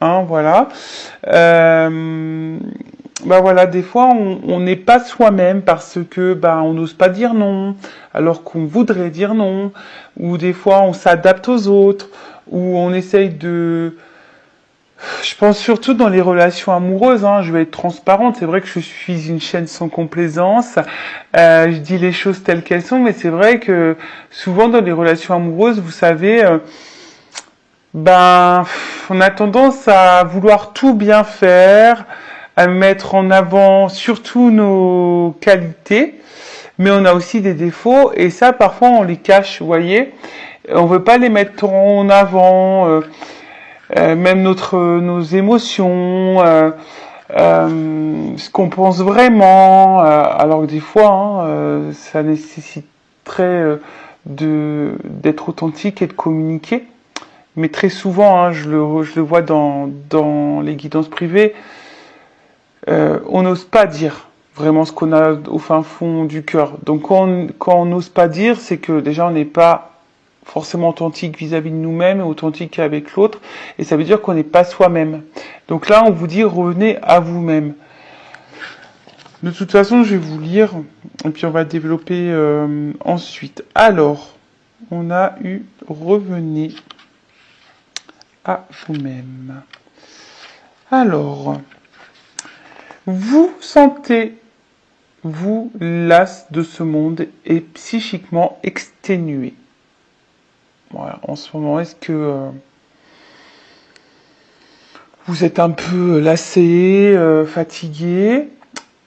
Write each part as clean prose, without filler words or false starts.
hein, voilà. Bah voilà, des fois on n'est pas soi-même parce que bah on n'ose pas dire non, alors qu'on voudrait dire non, ou des fois on s'adapte aux autres, ou on essaye de... Je pense surtout dans les relations amoureuses, hein, je vais être transparente, c'est vrai que je suis une chaîne sans complaisance, je dis les choses telles qu'elles sont, mais c'est vrai que souvent dans les relations amoureuses, vous savez, on a tendance à vouloir tout bien faire, à mettre en avant surtout nos qualités, mais on a aussi des défauts et ça parfois on les cache, vous voyez. On veut pas les mettre en avant, même nos émotions, ce qu'on pense vraiment, alors que des fois, hein, ça nécessiterait d'être authentique et de communiquer. Mais très souvent, hein, je le vois dans les guidances privées, on n'ose pas dire vraiment ce qu'on a au fin fond du cœur. Donc quand on n'ose pas dire, c'est que déjà on n'est pas forcément authentique vis-à-vis de nous-mêmes, authentique avec l'autre, et ça veut dire qu'on n'est pas soi-même. Donc là, on vous dit revenez à vous-même. De toute façon, je vais vous lire, et puis on va développer ensuite. Alors, on a eu revenez à vous-même. Alors, vous sentez-vous las de ce monde et psychiquement exténué. Voilà, en ce moment, est-ce que vous êtes un peu lassé, fatigué?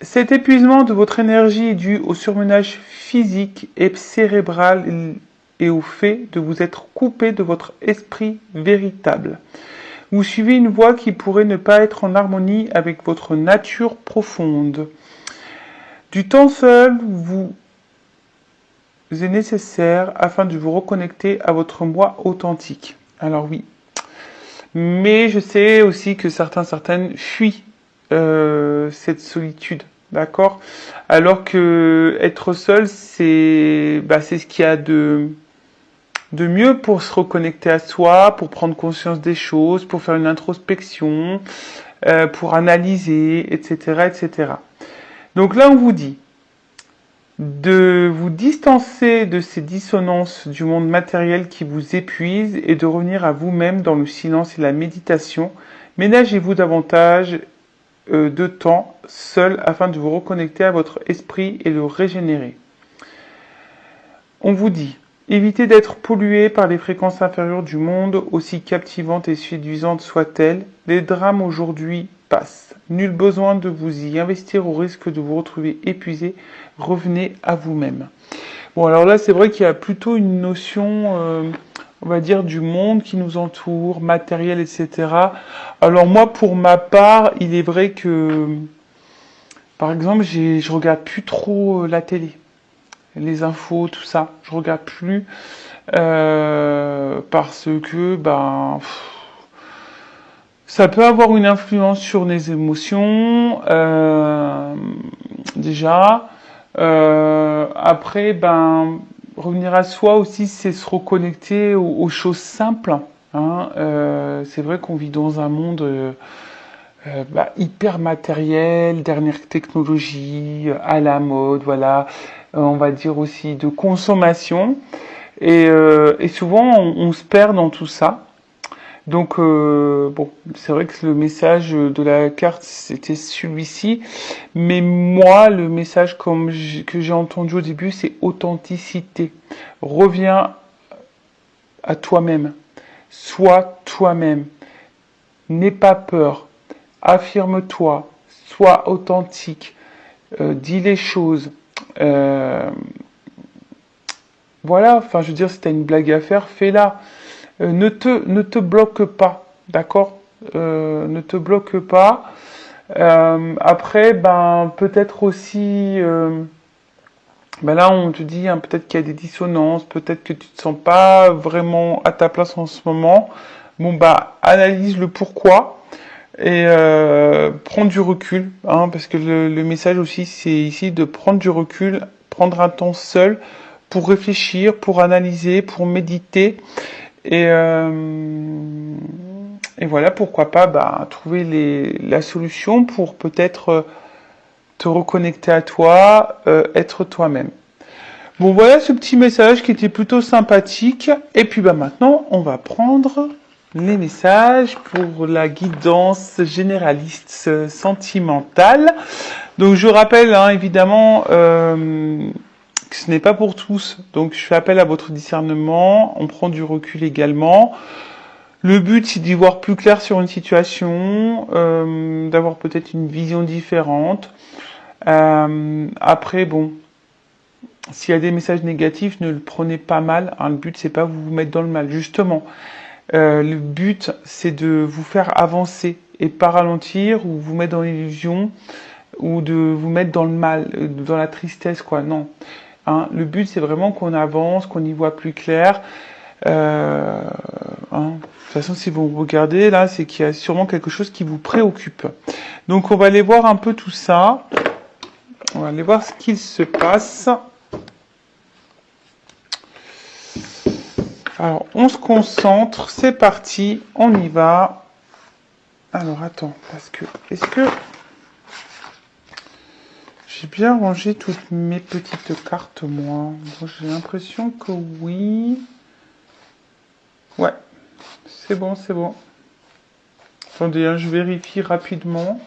Cet épuisement de votre énergie est dû au surmenage physique et cérébral et au fait de vous être coupé de votre esprit véritable. Vous suivez une voie qui pourrait ne pas être en harmonie avec votre nature profonde. Du temps seul vous est nécessaire afin de vous reconnecter à votre moi authentique. Alors oui, mais je sais aussi que certaines fuient cette solitude, d'accord? Alors que être seul, c'est ce qu'il y a de mieux pour se reconnecter à soi, pour prendre conscience des choses, pour faire une introspection, pour analyser, etc., etc. Donc là, on vous dit de vous distancer de ces dissonances du monde matériel qui vous épuisent et de revenir à vous-même dans le silence et la méditation. Ménagez-vous davantage de temps seul afin de vous reconnecter à votre esprit et le régénérer. On vous dit, évitez d'être pollué par les fréquences inférieures du monde, aussi captivantes et séduisantes soient-elles. Les drames aujourd'hui passent. Nul besoin de vous y investir au risque de vous retrouver épuisé. Revenez à vous-même. Bon, alors là, c'est vrai qu'il y a plutôt une notion, on va dire, du monde qui nous entoure, matériel, etc. Alors moi, pour ma part, il est vrai que, par exemple, je regarde plus trop la télé, les infos, tout ça. Je regarde plus parce que, ça peut avoir une influence sur les émotions, déjà. Après, revenir à soi aussi, c'est se reconnecter aux choses simples. Hein. C'est vrai qu'on vit dans un monde hyper matériel, dernière technologie, à la mode, voilà. On va dire aussi de consommation. Et souvent, on se perd dans tout ça. Donc, c'est vrai que le message de la carte, c'était celui-ci. Mais moi, le message que j'ai entendu au début, c'est authenticité. Reviens à toi-même. Sois toi-même. N'aie pas peur. Affirme-toi. Sois authentique. Dis les choses. Voilà, enfin, je veux dire, si tu as une blague à faire, fais-la. Ne te bloque pas, d'accord? Ne te bloque pas. Après, peut-être aussi, là, on te dit, hein, peut-être qu'il y a des dissonances, peut-être que tu te sens pas vraiment à ta place en ce moment. Bon, analyse le pourquoi et prends du recul, hein, parce que le message aussi, c'est ici de prendre du recul, prendre un temps seul pour réfléchir, pour analyser, pour méditer. Et Et voilà, pourquoi pas trouver la solution pour peut-être te reconnecter à toi, être toi-même. Bon, voilà ce petit message qui était plutôt sympathique. Et puis maintenant, on va prendre les messages pour la guidance généraliste sentimentale. Donc je rappelle évidemment que ce n'est pas pour tous. Donc je fais appel à votre discernement. On prend du recul également. Le but, c'est d'y voir plus clair sur une situation, d'avoir peut-être une vision différente. Après, bon, s'il y a des messages négatifs, ne le prenez pas mal. Le but, c'est pas vous mettre dans le mal. Justement, le but, c'est de vous faire avancer et pas ralentir ou vous mettre dans l'illusion ou de vous mettre dans le mal, dans la tristesse, quoi. Non. Le but, c'est vraiment qu'on avance, qu'on y voit plus clair. De toute façon, si vous regardez là, c'est qu'il y a sûrement quelque chose qui vous préoccupe. Donc, on va aller voir un peu tout ça. On va aller voir ce qu'il se passe. Alors, on se concentre. C'est parti. On y va. Alors, attends, parce que est-ce que j'ai bien rangé toutes mes petites cartes, moi? Bon, j'ai l'impression que oui. Ouais. C'est bon, c'est bon. Attendez, je vérifie rapidement.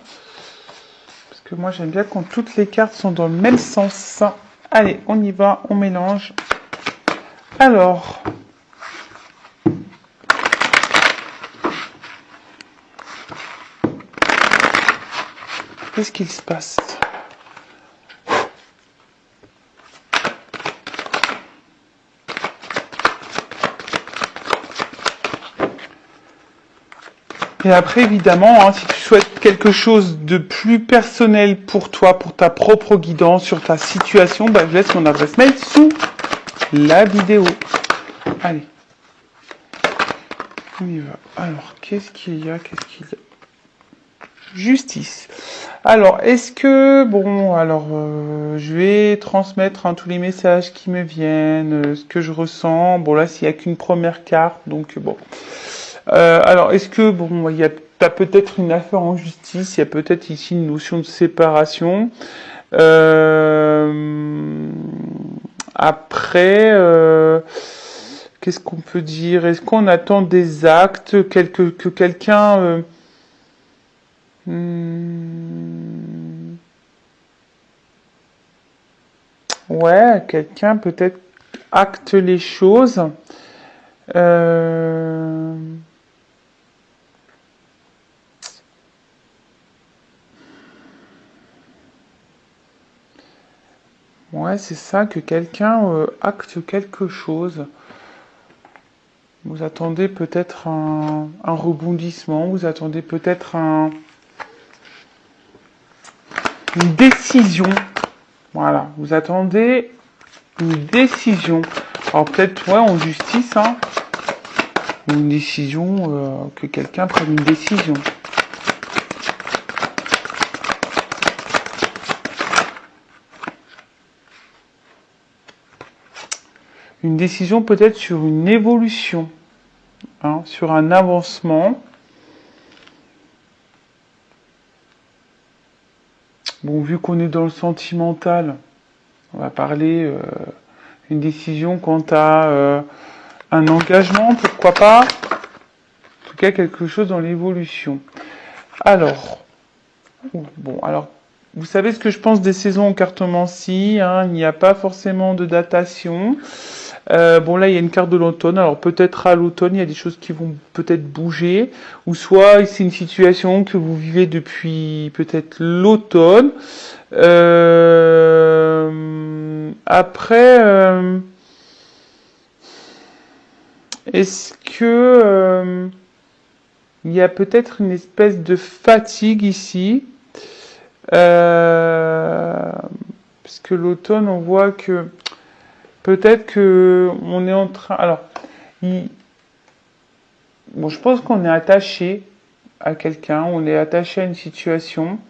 Parce que moi, j'aime bien quand toutes les cartes sont dans le même sens. Allez, on y va, on mélange. Alors. Qu'est-ce qu'il se passe? Et après, évidemment, si tu souhaites quelque chose de plus personnel pour toi, pour ta propre guidance sur ta situation, je laisse mon adresse mail sous la vidéo. Allez. On y va. Alors, qu'est-ce qu'il y a? Justice. Alors, est-ce que... Bon, alors, je vais transmettre tous les messages qui me viennent, ce que je ressens. Bon, là, s'il n'y a qu'une première carte, donc bon... alors, est-ce que, bon, il y a peut-être une affaire en justice, il y a peut-être ici une notion de séparation. Après, qu'est-ce qu'on peut dire? Est-ce qu'on attend des actes, que quelqu'un... ouais, quelqu'un peut-être acte les choses. Ouais, c'est ça, que quelqu'un acte quelque chose. Vous attendez peut-être un rebondissement, vous attendez peut-être une décision. Voilà, vous attendez une décision. Alors peut-être, ouais, en justice, une décision, que quelqu'un prenne une décision. Une décision peut-être sur une évolution, sur un avancement. Bon, vu qu'on est dans le sentimental, on va parler une décision quant à un engagement, pourquoi pas. En tout cas, quelque chose dans l'évolution. Alors, bon, alors, vous savez ce que je pense des saisons en cartomancie, il n'y a pas forcément de datation. Bon, là, il y a une carte de l'automne. Alors, peut-être à l'automne, il y a des choses qui vont peut-être bouger. Ou soit, c'est une situation que vous vivez depuis peut-être l'automne. Après, est-ce que il y a peut-être une espèce de fatigue ici? Parce que l'automne, on voit que peut-être que on est en train... Alors, bon, je pense qu'on est attaché à quelqu'un, on est attaché à une situation.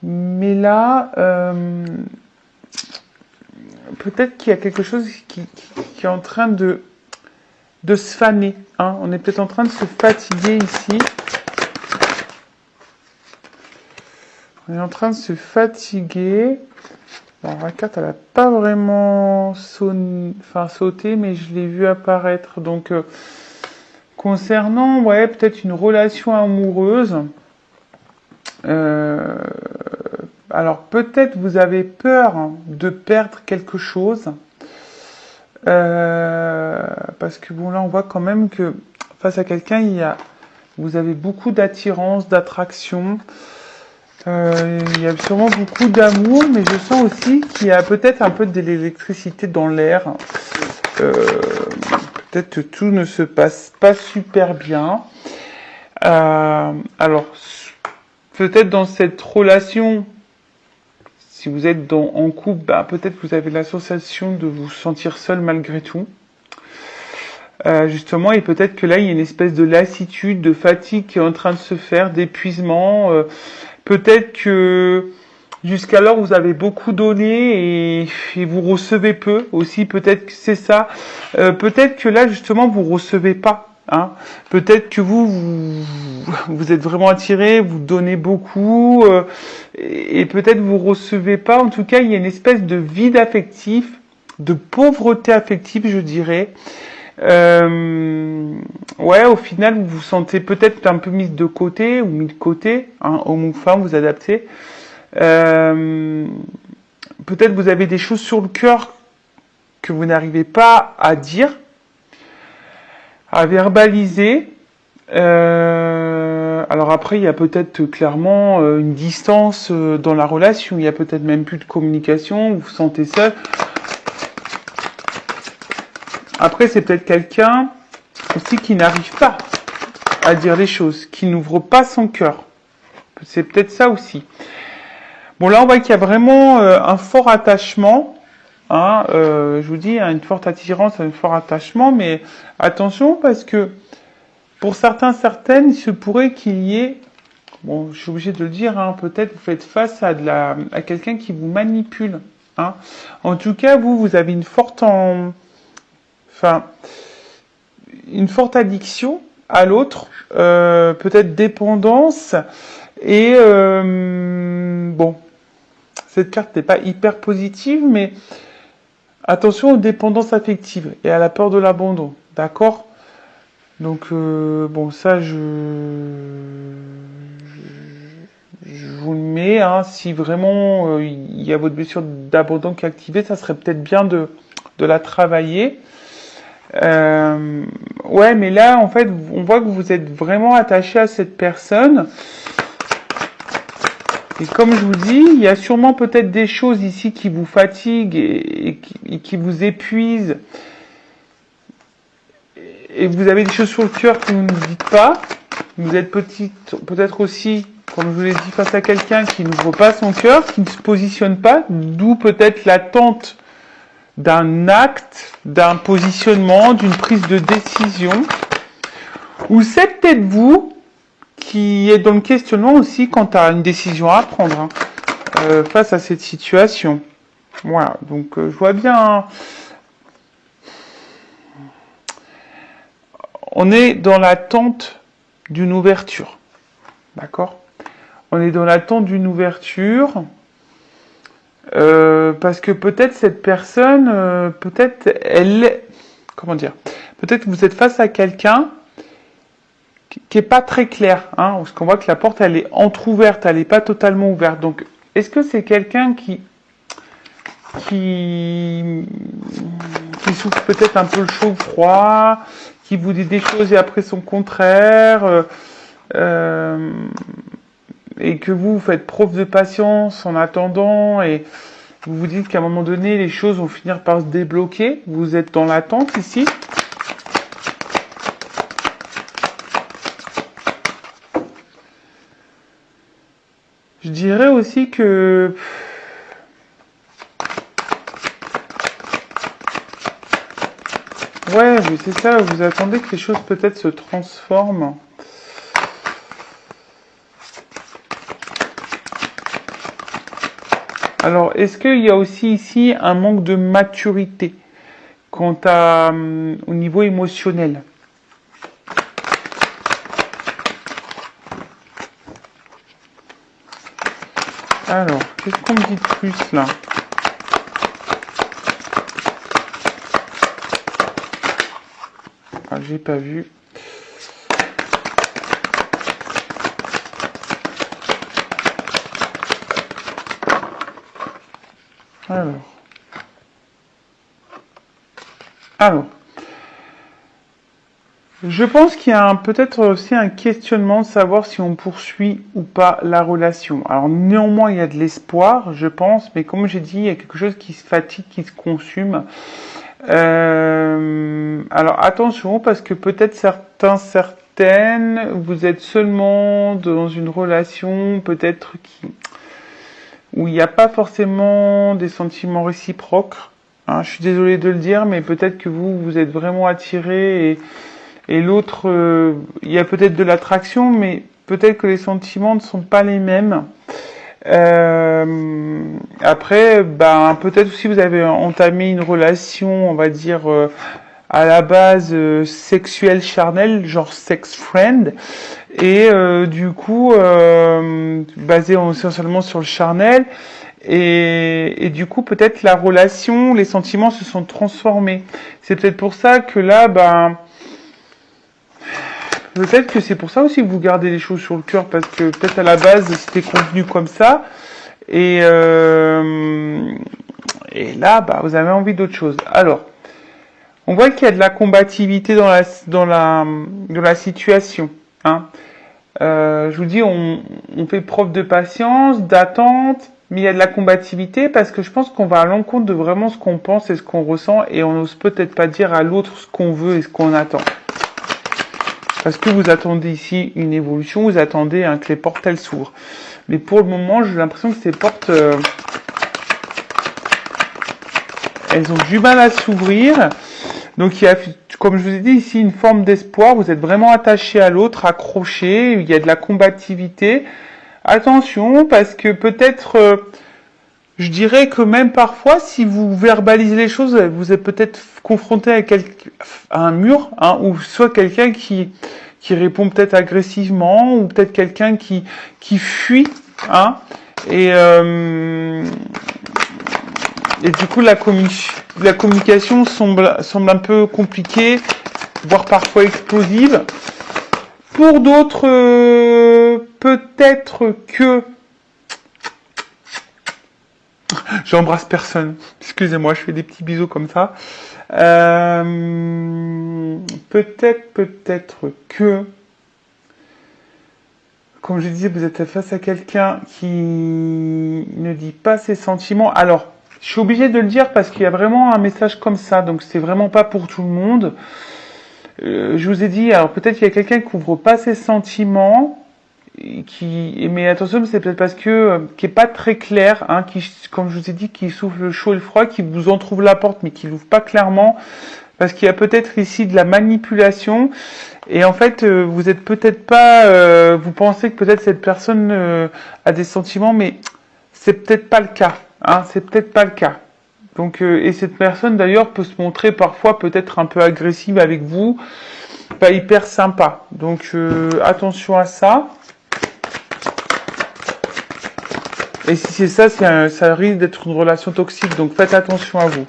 Mais là, peut-être qu'il y a quelque chose qui est en train de de se faner. Hein. On est peut-être en train de se fatiguer ici. On est en train de se fatiguer. Alors, la carte, elle n'a pas vraiment sauté, mais je l'ai vu apparaître. Donc, concernant, ouais, peut-être une relation amoureuse. Alors, peut-être vous avez peur de perdre quelque chose. Parce que bon, là, on voit quand même que face à quelqu'un, vous avez beaucoup d'attirance, d'attraction. Il y a sûrement beaucoup d'amour, mais je sens aussi qu'il y a peut-être un peu de l'électricité dans l'air. Peut-être que tout ne se passe pas super bien. Alors, peut-être dans cette relation, si vous êtes en couple, bah, peut-être vous avez la sensation de vous sentir seul malgré tout. Justement, et peut-être que là, il y a une espèce de lassitude, de fatigue qui est en train de se faire, d'épuisement. Peut-être que jusqu'alors, vous avez beaucoup donné et vous recevez peu aussi. Peut-être que c'est ça. Peut-être que là, justement, vous recevez pas. Hein. Peut-être que vous êtes vraiment attiré, vous donnez beaucoup et peut-être vous recevez pas. En tout cas, il y a une espèce de vide affectif, de pauvreté affective, je dirais. Ouais, au final, vous vous sentez peut-être un peu mis de côté ou mis de côté, hein, homme ou femme, vous adaptez. Peut-être vous avez des choses sur le cœur que vous n'arrivez pas à dire, à verbaliser. Alors après, il y a peut-être clairement une distance dans la relation. Il y a peut-être même plus de communication. Vous vous sentez seul. Après, c'est peut-être quelqu'un aussi qui n'arrive pas à dire les choses, qui n'ouvre pas son cœur. C'est peut-être ça aussi. Bon, là, on voit qu'il y a vraiment un fort attachement. Hein, je vous dis, une forte attirance, un fort attachement, mais attention parce que pour certaines, il se pourrait qu'il y ait, bon, je suis obligé de le dire, hein, peut-être vous faites face à quelqu'un qui vous manipule. Hein. En tout cas, vous avez une forte addiction à l'autre, peut-être dépendance, et bon, cette carte n'est pas hyper positive, mais attention aux dépendances affectives et à la peur de l'abandon, d'accord? Donc, bon, ça, je vous le mets, hein, si vraiment il y a votre blessure d'abandon qui est activée, ça serait peut-être bien de la travailler. Ouais, mais là, en fait, on voit que vous êtes vraiment attaché à cette personne. Et comme je vous dis, il y a sûrement peut-être des choses ici qui vous fatiguent et qui vous épuisent. Et vous avez des choses sur le cœur que vous ne dites pas. Vous êtes peut-être aussi, comme je vous l'ai dit, face à quelqu'un qui n'ouvre pas son cœur, qui ne se positionne pas, d'où peut-être l'attente d'un acte, d'un positionnement, d'une prise de décision. Ou c'est peut-être vous qui êtes dans le questionnement aussi quant à une décision à prendre hein, face à cette situation. Voilà, donc je vois bien... Hein, on est dans l'attente d'une ouverture. D'accord ? On est dans l'attente d'une ouverture parce que peut-être cette personne, peut-être elle... Comment dire ? Peut-être que vous êtes face à quelqu'un qui est pas très clair, hein, parce qu'on voit que la porte elle est entrouverte, elle n'est pas totalement ouverte. Donc, est-ce que c'est quelqu'un qui souffre peut-être un peu le chaud-froid, qui vous dit des choses et après son contraire, et que vous faites preuve de patience en attendant, et vous vous dites qu'à un moment donné, les choses vont finir par se débloquer. Vous êtes dans l'attente ici. Je dirais aussi que ouais, c'est ça, vous attendez que les choses peut-être se transforment. Alors, est-ce qu'il y a aussi ici un manque de maturité au niveau émotionnel. Alors, qu'est-ce qu'on me dit de plus là? Ah, j'ai pas vu. Alors, je pense qu'il y a peut-être aussi un questionnement de savoir si on poursuit ou pas la relation. Alors néanmoins, il y a de l'espoir, je pense, mais comme j'ai dit, il y a quelque chose qui se fatigue, qui se consume. Alors attention, parce que peut-être certaines, vous êtes seulement dans une relation, peut-être où il n'y a pas forcément des sentiments réciproques. Hein, je suis désolé de le dire, mais peut-être que vous êtes vraiment attiré et l'autre, il y a peut-être de l'attraction, mais peut-être que les sentiments ne sont pas les mêmes. Après, peut-être aussi vous avez entamé une relation, on va dire, à la base sexuelle charnelle, genre sex friend, et du coup, basé essentiellement sur le charnel. Et du coup, peut-être la relation, les sentiments se sont transformés. C'est peut-être pour ça que là, peut-être que c'est pour ça aussi que vous gardez les choses sur le cœur, parce que peut-être à la base, c'était convenu comme ça. Et là, vous avez envie d'autre chose. Alors, on voit qu'il y a de la combativité dans la situation. Hein. Je vous dis, on fait preuve de patience, d'attente, mais il y a de la combativité parce que je pense qu'on va à l'encontre de vraiment ce qu'on pense et ce qu'on ressent et on n'ose peut-être pas dire à l'autre ce qu'on veut et ce qu'on attend. Parce que vous attendez ici une évolution, vous attendez que les portes elles s'ouvrent. Mais pour le moment, j'ai l'impression que ces portes, elles ont du mal à s'ouvrir. Donc il y a, comme je vous ai dit ici, une forme d'espoir. Vous êtes vraiment attaché à l'autre, accroché. Il y a de la combativité. Attention, parce que peut-être, je dirais que même parfois, si vous verbalisez les choses, vous êtes peut-être confronté à un mur, hein, ou soit quelqu'un qui répond peut-être agressivement, ou peut-être quelqu'un qui fuit, hein, et du coup la communication semble un peu compliquée, voire parfois explosive. Pour d'autres, peut-être que j'embrasse personne. Excusez-moi, je fais des petits bisous comme ça. Peut-être que, comme je disais, vous êtes face à quelqu'un qui ne dit pas ses sentiments. Alors, je suis obligée de le dire parce qu'il y a vraiment un message comme ça, donc c'est vraiment pas pour tout le monde. Je vous ai dit, alors peut-être qu'il y a quelqu'un qui couvre pas ses sentiments, mais attention, c'est peut-être parce que qui est pas très clair, hein, comme je vous ai dit, qui souffle le chaud et le froid, qui vous entrouvre la porte, mais qui l'ouvre pas clairement, parce qu'il y a peut-être ici de la manipulation. Et en fait, vous êtes peut-être pas, vous pensez que peut-être cette personne a des sentiments, mais c'est peut-être pas le cas. Hein, c'est peut-être pas le cas. Donc, et cette personne d'ailleurs peut se montrer parfois peut-être un peu agressive avec vous, pas hyper sympa. Donc attention à ça. Et si c'est ça, ça risque d'être une relation toxique. Donc faites attention à vous.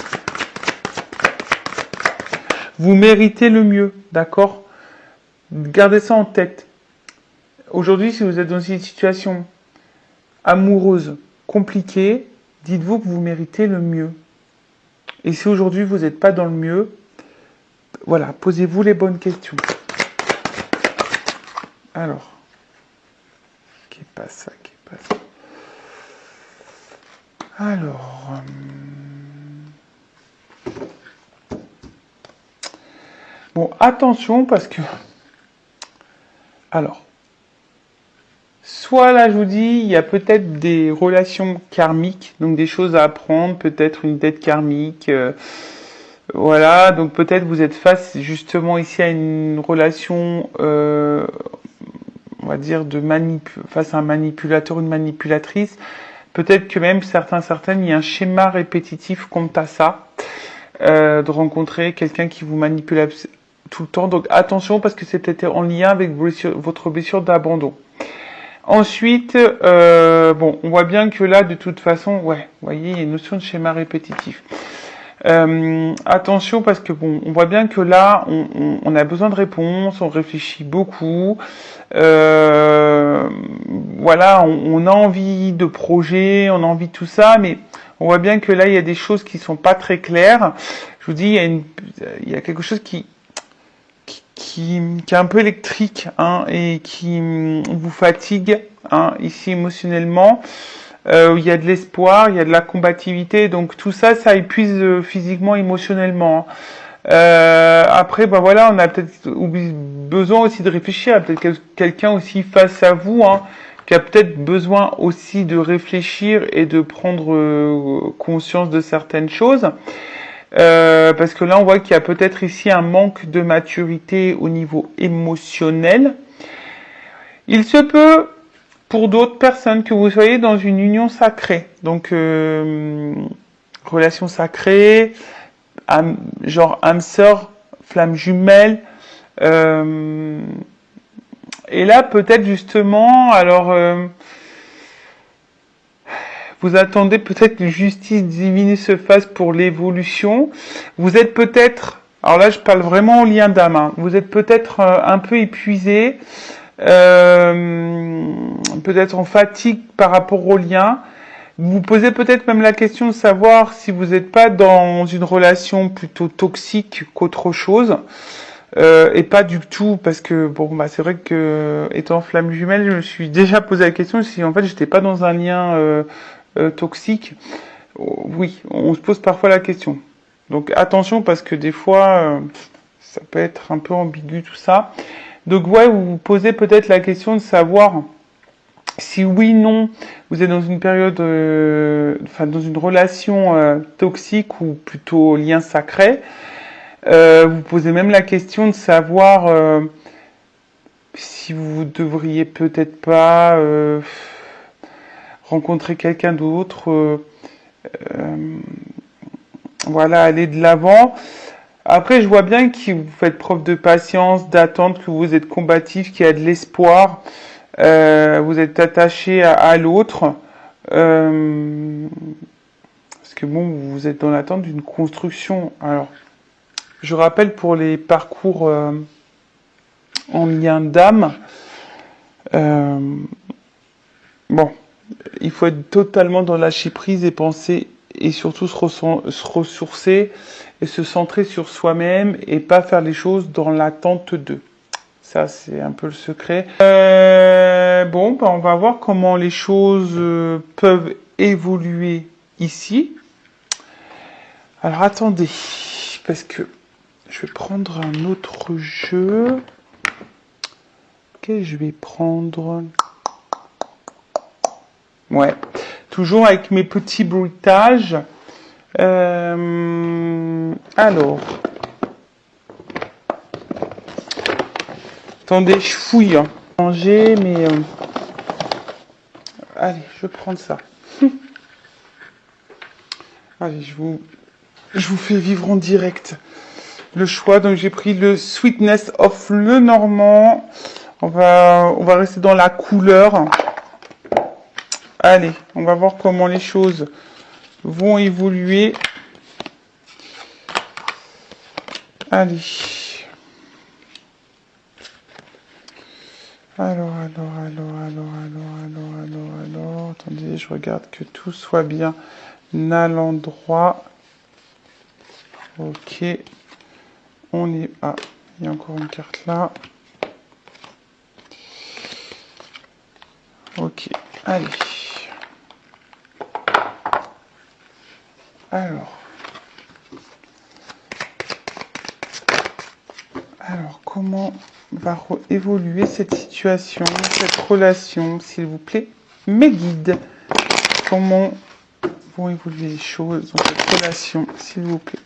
Vous méritez le mieux, d'accord? Gardez ça en tête. Aujourd'hui, si vous êtes dans une situation amoureuse compliquée, dites-vous que vous méritez le mieux. Et si aujourd'hui vous n'êtes pas dans le mieux, voilà, posez-vous les bonnes questions. Alors, qui est pas ça. Alors, bon, attention parce que, alors, soit là je vous dis, il y a peut-être des relations karmiques, donc des choses à apprendre, peut-être une dette karmique, voilà, donc peut-être vous êtes face justement ici à une relation, on va dire, face à un manipulateur, une manipulatrice. Peut-être que même certaines, il y a un schéma répétitif quant à ça. de rencontrer quelqu'un qui vous manipule tout le temps. Donc attention parce que c'est peut-être en lien avec votre blessure d'abandon. Ensuite, bon, on voit bien que là, de toute façon, ouais, vous voyez, il y a une notion de schéma répétitif. Attention parce que bon, on voit bien que là, on a besoin de réponses, on réfléchit beaucoup. Voilà, on a envie de projets, on a envie de tout ça, mais on voit bien que là, il y a des choses qui sont pas très claires. Je vous dis, il y a quelque chose qui est un peu électrique, hein, et qui vous fatigue, hein, ici émotionnellement. Il y a de l'espoir, il y a de la combativité, donc tout ça, ça épuise physiquement, émotionnellement. Après, ben voilà, on a peut-être besoin aussi de réfléchir, peut-être quelqu'un aussi face à vous, hein, qui a peut-être besoin aussi de réfléchir et de prendre conscience de certaines choses. Parce que là, on voit qu'il y a peut-être ici un manque de maturité au niveau émotionnel. Il se peut, pour d'autres personnes, que vous soyez dans une union sacrée. Donc, relation sacrée, genre âme sœur, flamme jumelle. Et là, peut-être justement, alors... vous attendez peut-être que justice divine se fasse pour l'évolution. Vous êtes peut-être, alors là je parle vraiment en lien d'âme, hein, vous êtes peut-être un peu épuisé, peut-être en fatigue par rapport au lien. Vous vous posez peut-être même la question de savoir si vous n'êtes pas dans une relation plutôt toxique qu'autre chose. Et pas du tout, parce que bon, bah c'est vrai que étant flamme jumelle, je me suis déjà posé la question si en fait j'étais pas dans un lien toxique. Oui, on se pose parfois la question. Donc attention parce que des fois ça peut être un peu ambigu tout ça. Donc ouais, vous vous posez peut-être la question de savoir si oui, non, vous êtes dans une période, enfin dans une relation toxique ou plutôt lien sacré. Vous posez même la question de savoir si vous devriez peut-être pas rencontrer quelqu'un d'autre, voilà, aller de l'avant. Après, je vois bien que vous faites preuve de patience, d'attente, que vous êtes combatif, qu'il y a de l'espoir, vous êtes attaché à l'autre, parce que bon, vous êtes dans l'attente d'une construction. Alors, je rappelle pour les parcours en lien d'âme, bon, il faut être totalement dans lâcher prise et penser et surtout se ressourcer et se centrer sur soi-même et pas faire les choses dans l'attente d'eux. Ça, c'est un peu le secret. Bon, ben, on va voir comment les choses peuvent évoluer ici. Alors, attendez, parce que je vais prendre un autre jeu. Ok, je vais prendre... Ouais, toujours avec mes petits bruitages. Alors... Attendez, je fouille. Hein. Manger, mais... Allez, je vais prendre ça. Allez, je vous fais vivre en direct le choix. Donc j'ai pris le Sweetness of Le Normand. On va rester dans la couleur. Allez, on va voir comment les choses vont évoluer. Allez. Alors. Attendez, je regarde que tout soit bien à l'endroit. Ok. On est... Ah, il y a encore une carte là. Ok, allez. Alors, comment va évoluer cette situation, cette relation, s'il vous plaît, mes guides? Comment vont évoluer les choses dans cette relation, s'il vous plaît?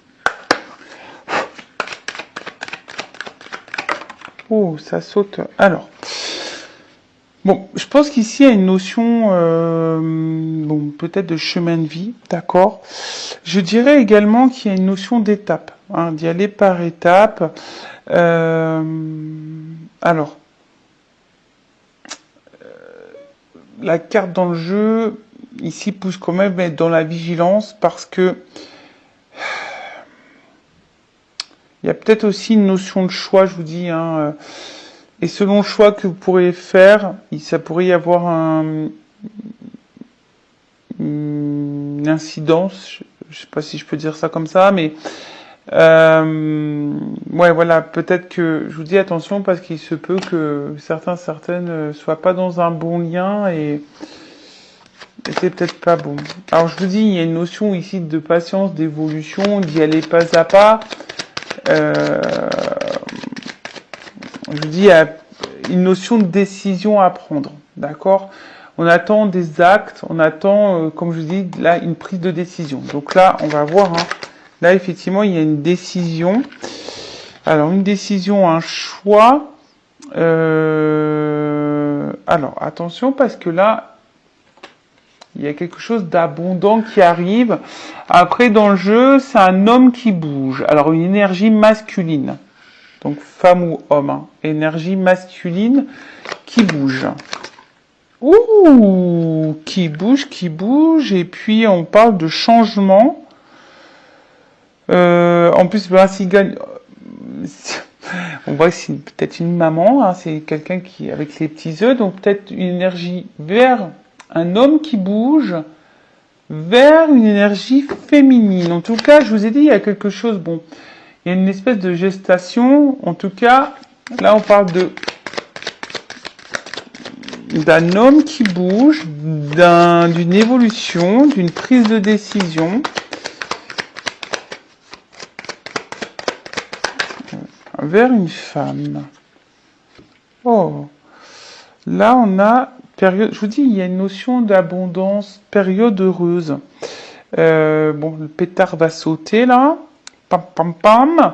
Oh, ça saute. Alors, Bon, je pense qu'ici il y a une notion, bon, peut-être de chemin de vie, d'accord. Je dirais également qu'il y a une notion d'étape, hein, d'y aller par étapes. Euh, alors, la carte dans le jeu, ici, pousse quand même à être dans la vigilance parce que il y a peut-être aussi une notion de choix, je vous dis, hein, et selon le choix que vous pourrez faire, ça pourrait y avoir une incidence, je sais pas si je peux dire ça comme ça, mais ouais, voilà, peut-être que je vous dis attention parce qu'il se peut que certaines ne soient pas dans un bon lien et c'est peut-être pas bon. Alors je vous dis, il y a une notion ici de patience, d'évolution, d'y aller pas à pas. Euh, je vous dis, il y a une notion de décision à prendre, d'accord? On attend des actes, on attend, comme je vous dis, là, une prise de décision. Donc là, on va voir, hein, là, effectivement, il y a une décision. Alors, une décision, un choix. Alors, attention, parce que là, il y a quelque chose d'abondant qui arrive. Après, dans le jeu, c'est un homme qui bouge. Alors, une énergie masculine. Donc, femme ou homme. Hein. Énergie masculine qui bouge. Ouh, qui bouge. Et puis, on parle de changement. En plus, ben, s'il gagne... On voit que c'est peut-être une maman, hein, c'est quelqu'un qui avec les petits œufs, donc peut-être une énergie vers un homme qui bouge, vers une énergie féminine. En tout cas, je vous ai dit, il y a quelque chose, bon, il y a une espèce de gestation. En tout cas, là, on parle d'un homme qui bouge, d'une évolution, d'une prise de décision. Vers une femme. Oh, là on a période. Je vous dis, il y a une notion d'abondance, période heureuse. Bon, le pétard va sauter là. Pam pam pam.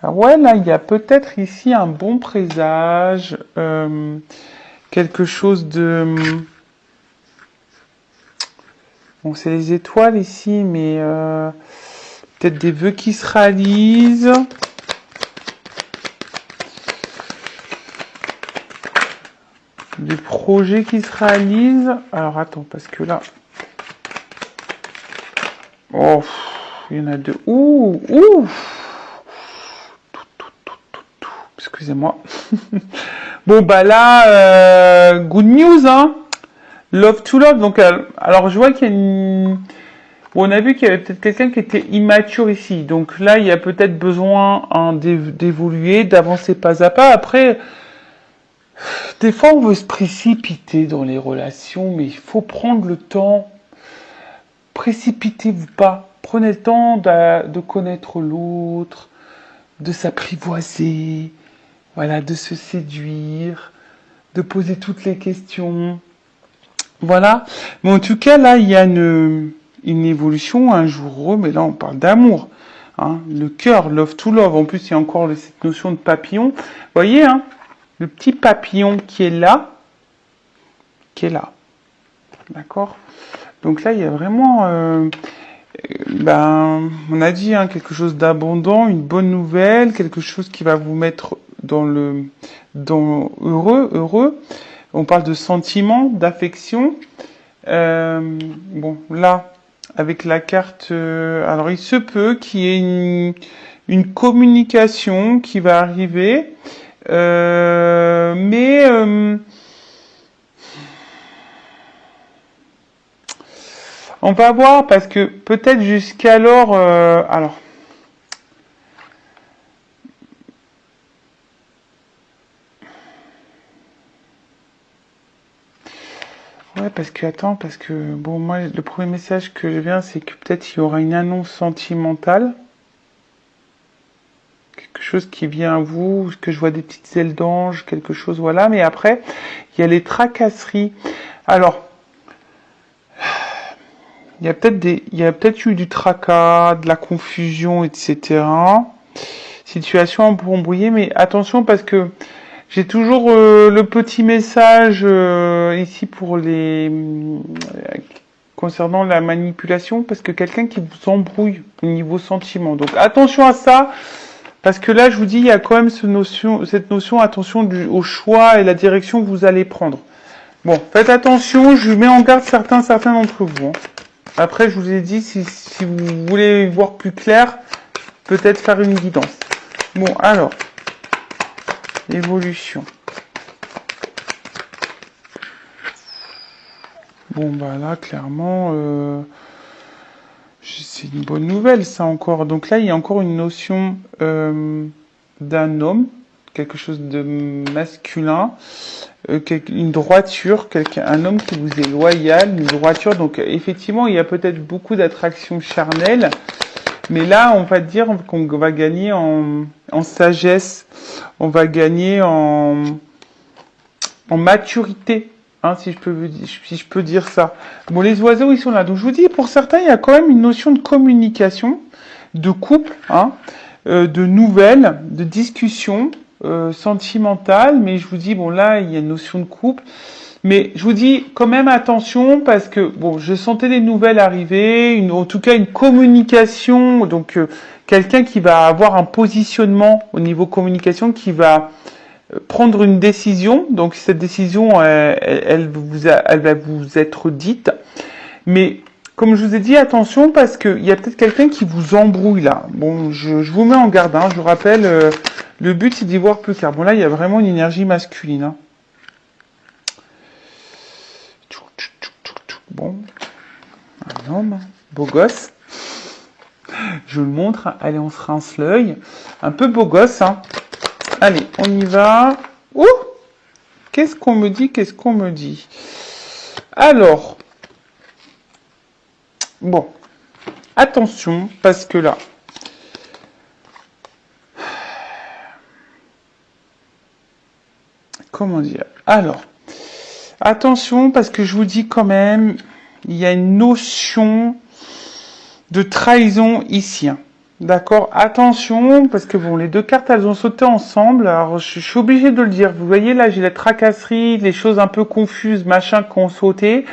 Ouais, là il y a peut-être ici un bon présage, quelque chose de. Bon, c'est les étoiles ici, mais peut-être des vœux qui se réalisent. Des projets qui se réalisent. Alors, attends, parce que là... Oh, il y en a deux. Ouh. Excusez-moi. Bon, bah là, good news, hein. Love to love. Donc, alors, je vois qu'il y a une... Bon, on a vu qu'il y avait peut-être quelqu'un qui était immature ici. Donc là, il y a peut-être besoin hein, d'évoluer, d'avancer pas à pas. Après, des fois, on veut se précipiter dans les relations, mais il faut prendre le temps. Précipitez-vous pas. Prenez le temps de connaître l'autre, de s'apprivoiser, voilà, de se séduire, de poser toutes les questions. Voilà. Mais en tout cas, là, il y a une évolution, un jour heureux, mais là, on parle d'amour. Hein, le cœur, love to love. En plus, il y a encore cette notion de papillon. Vous voyez, hein, le petit papillon qui est là. D'accord? Donc là, il y a vraiment, on a dit, hein, quelque chose d'abondant, une bonne nouvelle, quelque chose qui va vous mettre dans heureux. On parle de sentiments, d'affection. Bon, là, avec la carte, alors il se peut qu'il y ait une communication qui va arriver, mais on va voir parce que peut-être jusqu'alors, alors. Ouais, parce que bon, moi, le premier message que je viens, c'est que peut-être il y aura une annonce sentimentale, quelque chose qui vient à vous, que je vois des petites ailes d'ange, quelque chose, voilà. Mais après, il y a les tracasseries. Alors, il y a peut-être eu du tracas, de la confusion, etc. situation un peu embrouillée, mais attention parce que j'ai toujours le petit message ici pour les concernant la manipulation, parce que quelqu'un qui vous embrouille au niveau sentiment. Donc attention à ça, parce que là je vous dis, il y a quand même cette notion, attention au choix et la direction que vous allez prendre. Bon, faites attention, je mets en garde certains d'entre vous. Hein. Après, je vous ai dit, si vous voulez voir plus clair, peut-être faire une guidance. Bon, alors, évolution. Bon, bah là, clairement, c'est une bonne nouvelle, ça encore. Donc là, il y a encore une notion d'un homme, quelque chose de masculin, une droiture, un homme qui vous est loyal, une droiture. Donc effectivement, il y a peut-être beaucoup d'attraction charnelle, mais là, on va dire qu'on va gagner en sagesse, on va gagner en maturité. Hein, si je peux dire ça. Bon, les oiseaux, ils sont là. Donc, je vous dis, pour certains, il y a quand même une notion de communication, de couple, hein, de nouvelles, de discussion sentimentale. Mais je vous dis, bon, là, il y a une notion de couple. Mais je vous dis quand même attention parce que, bon, je sentais des nouvelles arriver, en tout cas une communication. Donc, quelqu'un qui va avoir un positionnement au niveau communication, qui va prendre une décision, donc cette décision, elle va vous être dite, mais comme je vous ai dit, attention parce qu'il y a peut-être quelqu'un qui vous embrouille là. Bon, je vous mets en garde, hein, je vous rappelle, le but c'est d'y voir plus clair. Bon là, il y a vraiment une énergie masculine. Hein. Bon, un homme, beau gosse. Je vous le montre, allez, on se rince l'œil. Un peu beau gosse, hein. Allez, on y va. Ouh! Qu'est-ce qu'on me dit? Alors, bon, attention, parce que là, comment dire? Alors, attention, parce que je vous dis quand même, il y a une notion de trahison ici. Hein. D'accord, attention, parce que bon, les deux cartes, elles ont sauté ensemble. Alors, je suis obligée de le dire. Vous voyez, là, j'ai la tracasserie, les choses un peu confuses, machin, qui ont sauté.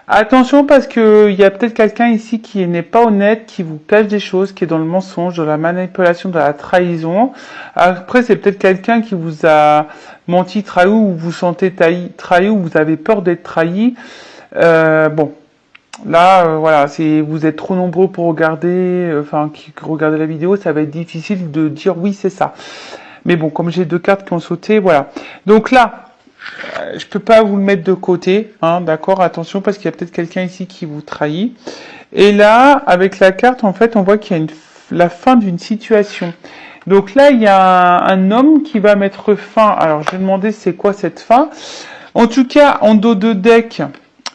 Attention, parce que il y a peut-être quelqu'un ici qui n'est pas honnête, qui vous cache des choses, qui est dans le mensonge, dans la manipulation, dans la trahison. Après, c'est peut-être quelqu'un qui vous a menti, trahi, ou vous sentez trahi, ou vous avez peur d'être trahi. Bon. Là, voilà, vous êtes trop nombreux pour regarder, qui regardez la vidéo, ça va être difficile de dire oui, c'est ça. Mais bon, comme j'ai deux cartes qui ont sauté, voilà. Donc là, je peux pas vous le mettre de côté, hein, d'accord, attention, parce qu'il y a peut-être quelqu'un ici qui vous trahit. Et là, avec la carte, en fait, on voit qu'il y a la fin d'une situation. Donc là, il y a un homme qui va mettre fin. Alors, je vais demander c'est quoi cette fin. En tout cas, en dos de deck,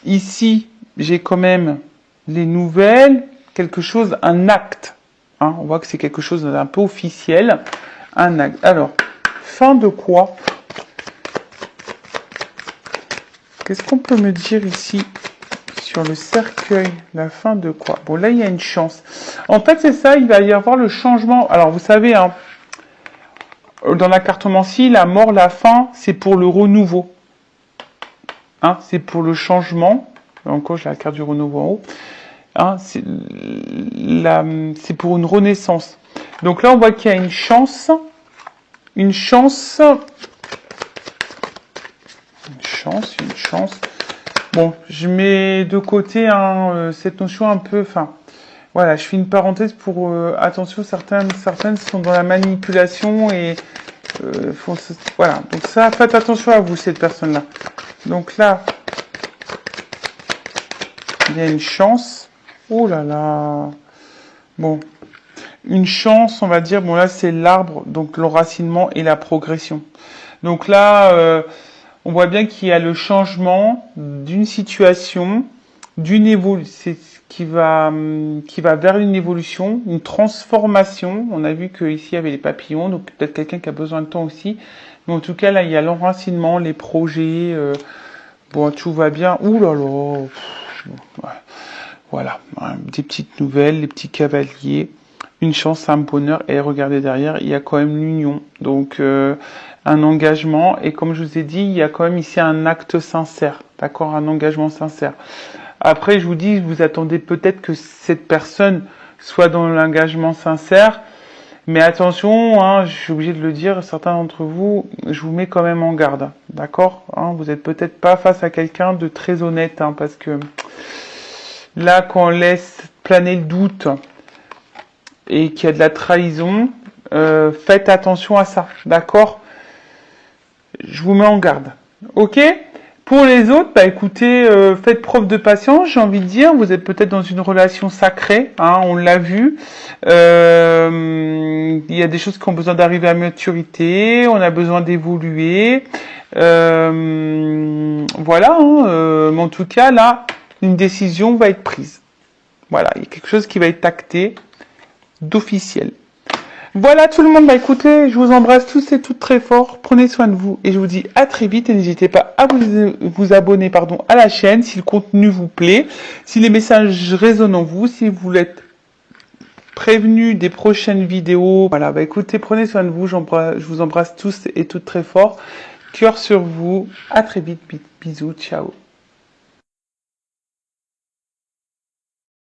ici, j'ai quand même les nouvelles, quelque chose, un acte. Hein, on voit que c'est quelque chose d'un peu officiel. Un acte. Alors, fin de quoi? Qu'est-ce qu'on peut me dire ici sur le cercueil? La fin de quoi? Bon, là, il y a une chance. En fait, c'est ça, il va y avoir le changement. Alors, vous savez, hein, dans la cartomancie, la mort, la fin, c'est pour le renouveau. Hein, c'est pour le changement. Encore, j'ai la carte du renouveau en haut. Hein, c'est pour une renaissance. Donc là, on voit qu'il y a une chance. Une chance. Bon, je mets de côté cette notion un peu... Enfin, voilà, je fais une parenthèse pour... attention, certaines sont dans la manipulation et... voilà, donc ça, faites attention à vous, cette personne-là. Donc là... Il y a une chance. Oh là là. Bon. Une chance, on va dire. Bon, là, c'est l'arbre. Donc, l'enracinement et la progression. Donc là, on voit bien qu'il y a le changement d'une situation, d'une évolution, qui va vers une évolution, une transformation. On a vu qu'ici, il y avait les papillons. Donc, peut-être quelqu'un qui a besoin de temps aussi. Mais en tout cas, là, il y a l'enracinement, les projets. Bon, tout va bien. Ouh là là. Voilà, des petites nouvelles, les petits cavaliers, une chance, un bonheur. Et regardez derrière, il y a quand même l'union. Donc, un engagement. Et comme je vous ai dit, il y a quand même ici un acte sincère. D'accord? Un engagement sincère. Après, je vous dis, vous attendez peut-être que cette personne soit dans l'engagement sincère. Mais attention, hein, je suis obligé de le dire, certains d'entre vous, je vous mets quand même en garde. D'accord? Hein, vous êtes peut-être pas face à quelqu'un de très honnête. Hein, parce que là, quand on laisse planer le doute et qu'il y a de la trahison, faites attention à ça. D'accord? Je vous mets en garde. Ok? Pour les autres, bah écoutez, faites preuve de patience, j'ai envie de dire. Vous êtes peut-être dans une relation sacrée, hein, on l'a vu. Il y a des choses qui ont besoin d'arriver à maturité, on a besoin d'évoluer. Voilà, hein, mais en tout cas, là, une décision va être prise. Voilà, il y a quelque chose qui va être acté d'officiel. Voilà tout le monde, bah écoutez, je vous embrasse tous et toutes très fort, prenez soin de vous et je vous dis à très vite et n'hésitez pas à vous abonner à la chaîne si le contenu vous plaît, si les messages résonnent en vous, si vous voulez être prévenu des prochaines vidéos. Voilà, bah écoutez, prenez soin de vous, je vous embrasse tous et toutes très fort, cœur sur vous, à très vite, bisous, ciao.